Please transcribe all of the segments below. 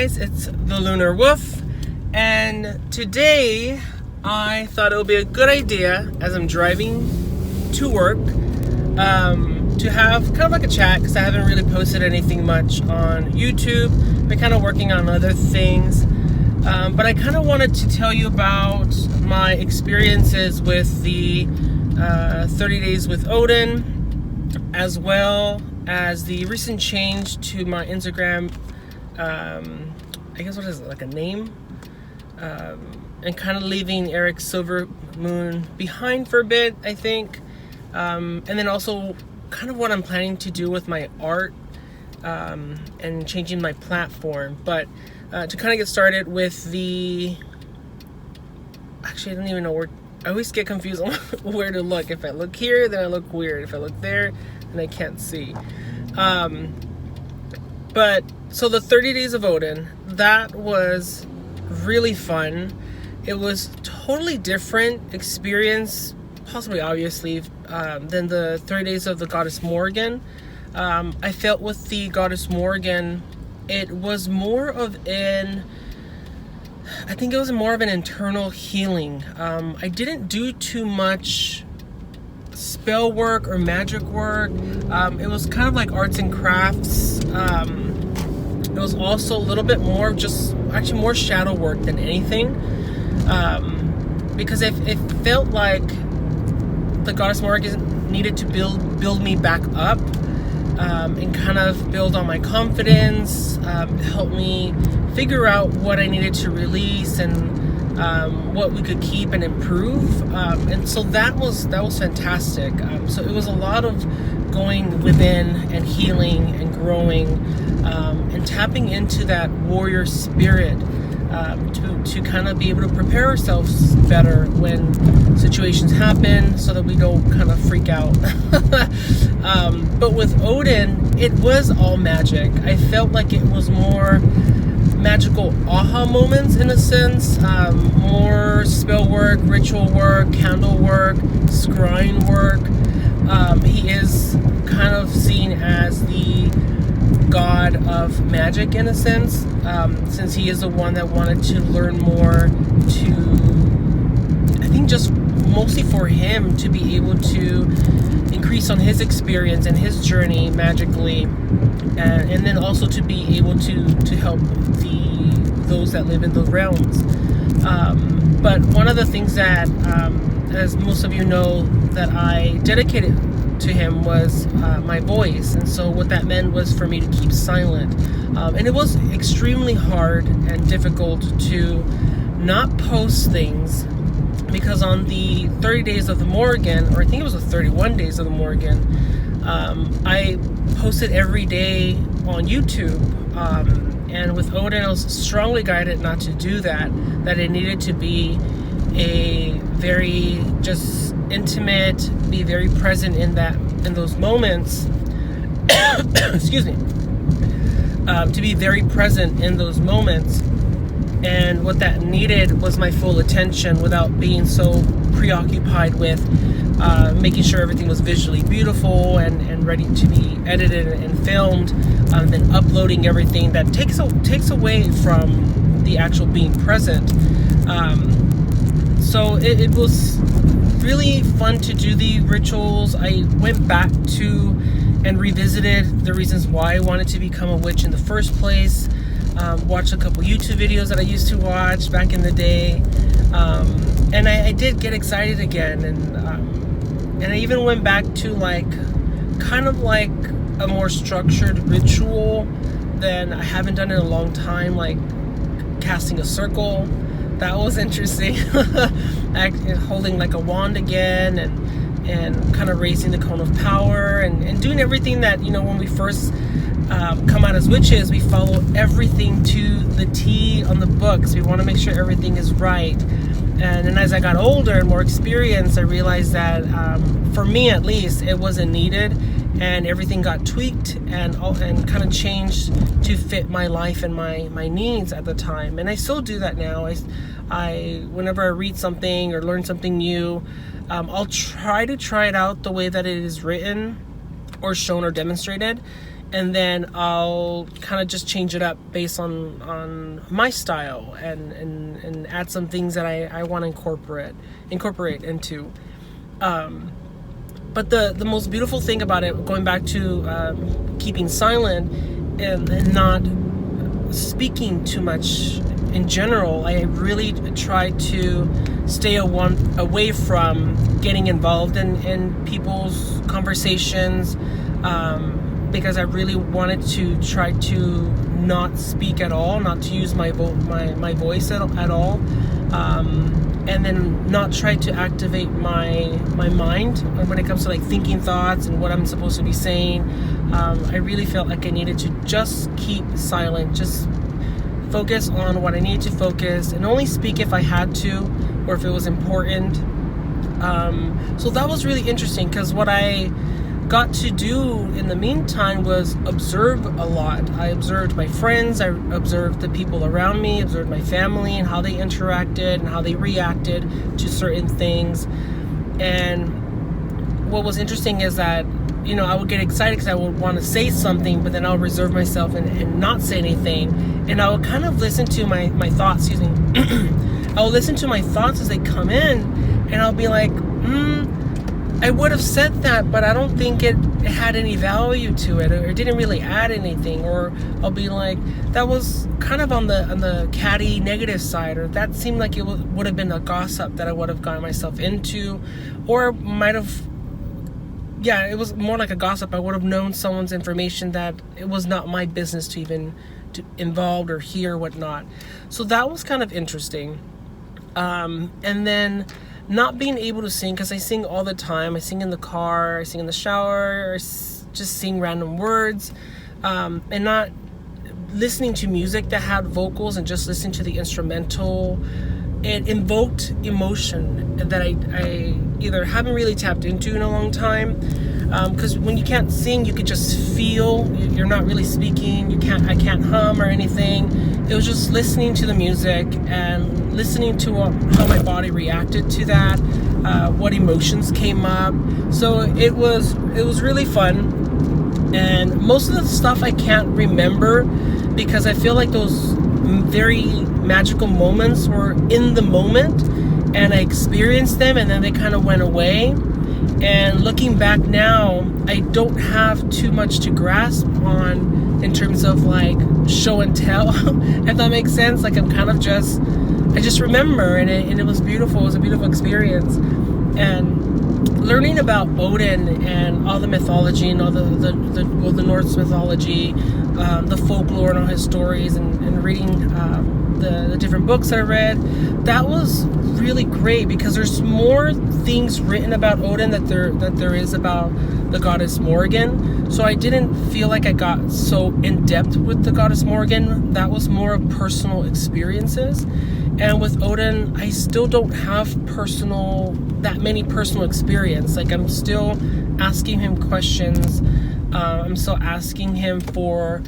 guys, it's the Lunar Wolf, and today I thought it would be a good idea as I'm driving to work to have kind of like a chat, because I haven't really posted anything much on YouTube. Been kind of working on other things, but I kind of wanted to tell you about my experiences with the 30 Days with Odin, as well as the recent change to my Instagram. I guess what is it, like a name, and kind of leaving Eric Silvermoon behind for a bit, I think, and then also kind of what I'm planning to do with my art, and changing my platform. But to kind of get started with the, actually I don't even know where, I always get confused on where to look. If I look here, then I look weird. If I look there, then I can't see. But so the 30 Days of Odin, that was really fun. It was totally different experience, possibly obviously, than the 30 Days of the Goddess Morgan. I felt with the Goddess Morgan, it was more of an, I think it was more of an internal healing. I didn't do too much spell work or magic work. It was kind of like arts and crafts. It was also a little bit more just actually more shadow work than anything, because it felt like the Goddess Morgan needed to build me back up, and kind of build on my confidence, help me figure out what I needed to release and what we could keep and improve, and so that was fantastic. So it was a lot of going within and healing and growing, and tapping into that warrior spirit, to kind of be able to prepare ourselves better when situations happen, so that we don't kind of freak out. But with Odin, it was all magic. I felt like it was more magical aha moments in a sense, more spell work, ritual work, candle work, scrying work. He is kind of seen as the god of magic in a sense, since he is the one that wanted to learn more, to, I think, just mostly for him to be able to increase on his experience and his journey magically, and then also to be able to help those that live in those realms. But one of the things that, as most of you know, that I dedicated to him was my voice, and so what that meant was for me to keep silent, and it was extremely hard and difficult to not post things, because on the 30 Days of the Morgan, or I think it was the 31 Days of the Morgan, I posted every day on YouTube, and with Odin I was strongly guided not to do that it needed to be a very just intimate, be very present in those moments. Excuse me. To be very present in those moments, and what that needed was my full attention without being so preoccupied with making sure everything was visually beautiful and ready to be edited and filmed, then uploading everything that takes away from the actual being present. So it was really fun to do the rituals. I went back to and revisited the reasons why I wanted to become a witch in the first place. Watched a couple YouTube videos that I used to watch back in the day, and I did get excited again, and I even went back to like kind of like a more structured ritual than I haven't done in a long time, like casting a circle. That was interesting. Holding like a wand again, and kind of raising the cone of power, and doing everything that, you know, when we first come out as witches, we follow everything to the T on the books. We want to make sure everything is right. And then as I got older and more experienced, I realized that for me at least, it wasn't needed, and everything got tweaked and kind of changed to fit my life and my needs at the time. And I still do that now. I whenever I read something or learn something new, I'll try to try it out the way that it is written or shown or demonstrated. and then I'll kind of just change it up based on my style, and add some things that I want to incorporate into. But the most beautiful thing about it, going back to keeping silent and not speaking too much in general, I really try to stay away from getting involved in people's conversations, because I really wanted to try to not speak at all, not to use my voice at all, and then not try to activate my mind when it comes to like thinking thoughts and what I'm supposed to be saying. I really felt like I needed to just keep silent, just focus on what I needed to focus, and only speak if I had to or if it was important. So that was really interesting, because what I got to do in the meantime was observe a lot. I observed my friends, I observed the people around me, observed my family and how they interacted and how they reacted to certain things. And what was interesting is that, you know, I would get excited because I would want to say something, but then I'll reserve myself and not say anything. And I would kind of listen to my thoughts, I'll listen to my thoughts as they come in, and I'll be like, I would have said that, but I don't think it had any value to it, or it didn't really add anything. Or I'll be like, that was kind of on the catty negative side, or that seemed like it would have been a gossip that I would have gotten myself into, or might have, yeah, it was more like a gossip. I would have known someone's information that it was not my business to even to involved or hear, whatnot. So that was kind of interesting. And then not being able to sing, because I sing all the time. I sing in the car, I sing in the shower, or just sing random words, and not listening to music that had vocals and just listening to the instrumental. It invoked emotion that I either haven't really tapped into in a long time, because when you can't sing, you could just feel. You're not really speaking. I can't hum or anything. It was just listening to the music and listening to how my body reacted to that, what emotions came up. So it was really fun. And most of the stuff I can't remember, because I feel like those very magical moments were in the moment, and I experienced them, and then they kind of went away. And looking back now, I don't have too much to grasp on in terms of like show and tell, if that makes sense. Like I just remember, and it was beautiful. It was a beautiful experience. And learning about Odin and all the mythology and all the Norse mythology, the folklore and all his stories, and reading the different books I read, that was really great, because there's more things written about Odin that there is about the goddess Morgan. So I didn't feel like I got so in depth with the goddess Morgan. That was more of personal experiences. And with Odin, I still don't have that many personal experience. Like I'm still asking him questions. I'm still asking him for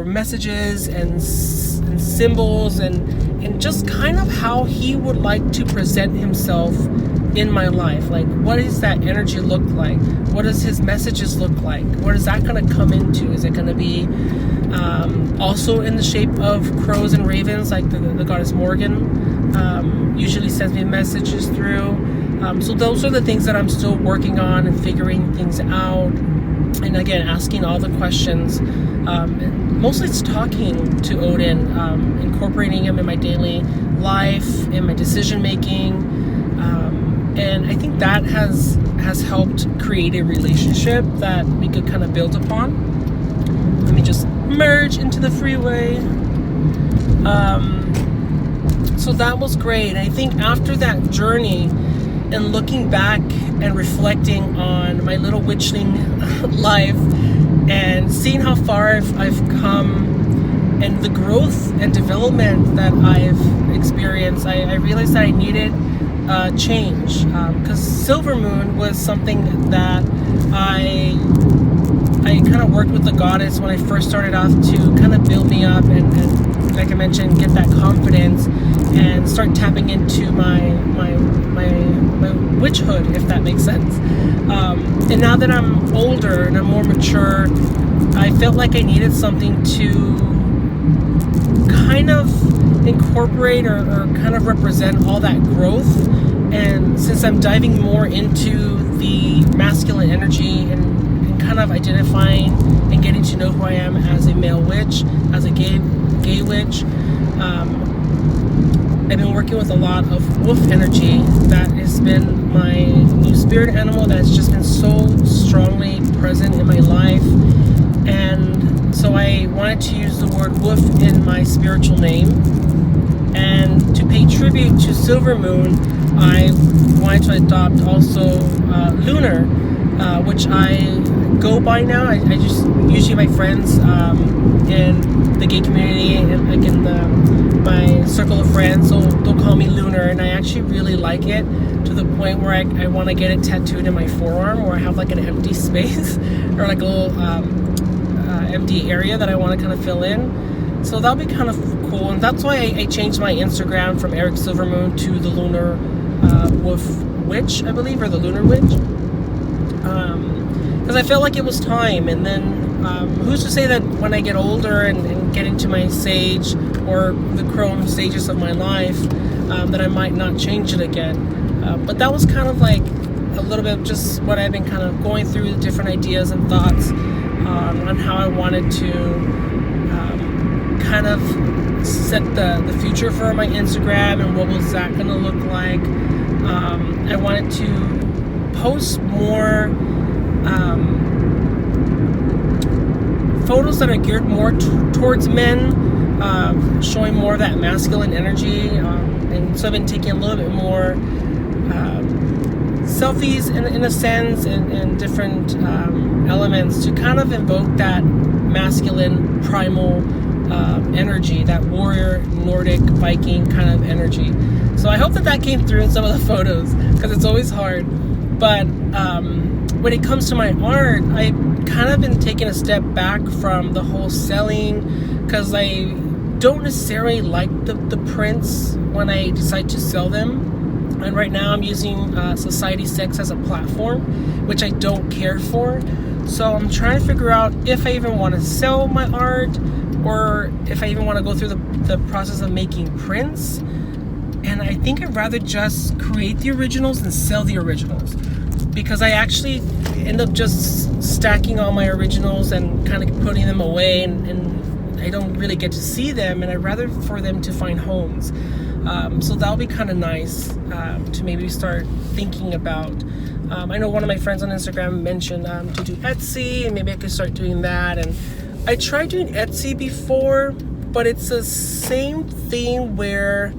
messages and symbols and just kind of how he would like to present himself in my life. Like, what does that energy look like? What does his messages look like? What is that going to come into? Is it going to be also in the shape of crows and ravens, like the goddess Morgan usually sends me messages through? So those are the things that I'm still working on and figuring things out. And again, asking all the questions. And mostly it's talking to Odin, incorporating him in my daily life, in my decision making. And I think that has helped create a relationship that we could kind of build upon. Let me just merge into the freeway. So that was great. And I think after that journey, and looking back and reflecting on my little witchling life and seeing how far I've come and the growth and development that I've experienced, I realized that I needed change, because Silver Moon was something that I kind of worked with the goddess when I first started off to kind of build me up and like I mentioned, get that confidence and start tapping into my witchhood, if that makes sense. And now that I'm older and I'm more mature, I felt like I needed something to kind of incorporate or kind of represent all that growth. And since I'm diving more into the masculine energy and kind of identifying and getting to know who I am as a male witch, as a gay witch, I've been working with a lot of wolf energy. That has been my new spirit animal that has just been so strongly present in my life. And so I wanted to use the word wolf in my spiritual name. And to pay tribute to Silver Moon, I wanted to adopt also Lunar, which I go by now. I just usually my friends in the gay community and like in my circle of friends, so they'll call me Lunar, and I actually really like it to the point where I want to get it tattooed in my forearm, where I have like an empty space or like a little empty area that I want to kind of fill in. So that'll be kind of cool, and that's why I changed my Instagram from Eric Silvermoon to the Lunar Wolf Witch, I believe, or the Lunar Witch, because I felt like it was time. And then who's to say that when I get older and get into my sage or the chrome stages of my life, that I might not change it again. But that was kind of like a little bit of just what I've been kind of going through, the different ideas and thoughts on how I wanted to kind of set the future for my Instagram and what was that going to look like. I wanted to post more photos that are geared more towards men, showing more of that masculine energy, and so I've been taking a little bit more selfies in a sense, and different elements to kind of invoke that masculine primal energy, that warrior Nordic Viking kind of energy. So I hope that came through in some of the photos, because it's always hard. But when it comes to my art, I've kind of been taking a step back from the whole selling, because I don't necessarily like the prints when I decide to sell them. And right now I'm using Society 6 as a platform, which I don't care for. So I'm trying to figure out if I even want to sell my art, or if I even want to go through the process of making prints. And I think I'd rather just create the originals and sell the originals, because I actually end up just stacking all my originals and kind of putting them away, and I don't really get to see them, and I'd rather for them to find homes. So that'll be kind of nice to maybe start thinking about. I know one of my friends on Instagram mentioned to do Etsy, and maybe I could start doing that. And I tried doing Etsy before, but it's the same thing where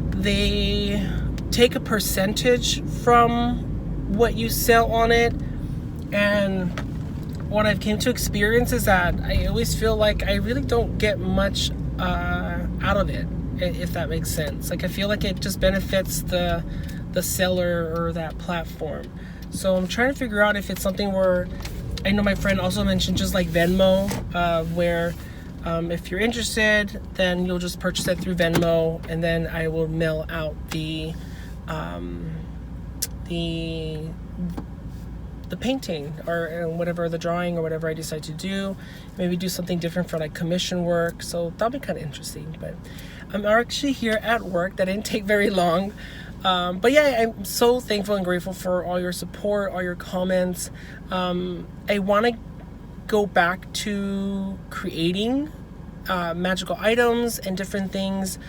they take a percentage from what you sell on it. And what I've came to experience is that I always feel like I really don't get much out of it, if that makes sense. Like, I feel like it just benefits the seller or that platform. So I'm trying to figure out if it's something where, I know my friend also mentioned just like Venmo, where if you're interested, then you'll just purchase it through Venmo, and then I will mail out the painting or whatever, the drawing or whatever I decide to do. Maybe do something different for like commission work. So that'll be kind of interesting. But I'm actually here at work. That didn't take very long. But yeah, I'm so thankful and grateful for all your support, all your comments. I want to go back to creating magical items and different things.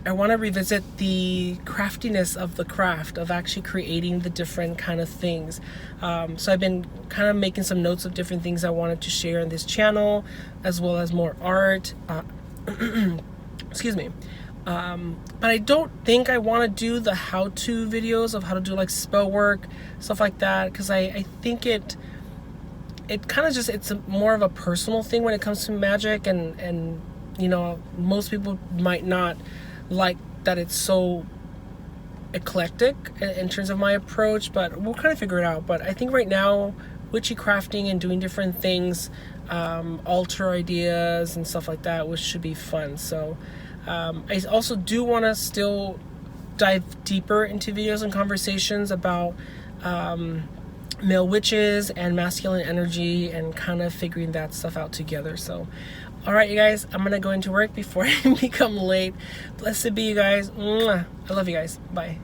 I want to revisit the craftiness of the craft of actually creating the different kind of things. So I've been kind of making some notes of different things I wanted to share in this channel, as well as more art. Excuse me. But I don't think I want to do the how-to videos of how to do like spell work, stuff like that, because I think it kind of just, it's more of a personal thing when it comes to magic, and you know, most people might not like that it's so eclectic in terms of my approach, but we'll kind of figure it out. But I think right now, witchy crafting and doing different things, altar ideas and stuff like that, which should be fun. So I also do want to still dive deeper into videos and conversations about male witches and masculine energy, and kind of figuring that stuff out together. So all right, you guys, I'm gonna go into work before I become late. Blessed be, you guys. Mwah. I love you guys. Bye.